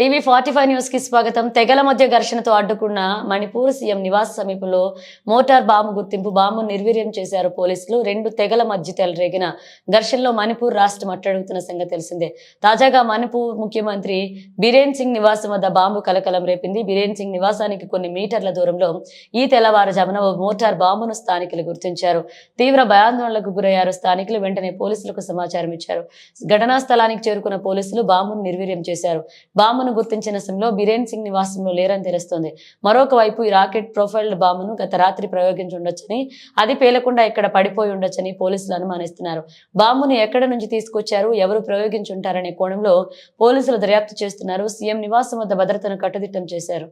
టీవీ45 news కి స్వాగతం. తెగల మధ్య ఘర్షణతో అడ్డుకున్న మణిపూర్ సీఎం నివాస సమీపంలో మోటార్ బాంబు గుర్తింపు బాంబు నిర్వీర్యం చేశారు పోలీసులు. రెండు తెగల మధ్య చెలరేగిన ఘర్షణలో మణిపూర్ రాష్ట్రం అట్టడుగుతున్న సంగతి తెలిసిందే. తాజాగా మణిపూర్ ముఖ్యమంత్రి బిరేన్ సింగ్ నివాసం వద్ద బాంబు కలకలం రేపింది. బిరేన్ సింగ్ నివాసానికి కొన్ని మీటర్ల దూరంలో ఈ తెల్లవారుజామున ఓ మోటార్ బాంబును స్థానికులు గుర్తించారు. తీవ్ర భయాందోళనకు గురయ్యారు స్థానికులు. వెంటనే పోలీసులకు సమాచారం ఇచ్చారు. ఘటనా స్థలానికి చేరుకున్న పోలీసులు బాంబును నిర్వీర్యం చేశారు. బాంబును గుర్తించిన సమయంలో బిరేన్ సింగ్ నివాసంలో లేరని తెలుస్తోంది. మరొక వైపు ఈ రాకెట్ ప్రొఫైల్డ్ బాంబును గత రాత్రి ప్రయోగించి ఉండొచ్చని, అది పేలకుండా ఇక్కడ పడిపోయి ఉండొచ్చని పోలీసులు అనుమానిస్తున్నారు. బాంబును ఎక్కడ నుంచి తీసుకొచ్చారు, ఎవరు ప్రయోగించి ఉంటారనే కోణంలో పోలీసులు దర్యాప్తు చేస్తున్నారు. సీఎం నివాసం వద్ద భద్రతను కట్టుదిట్టం చేశారు.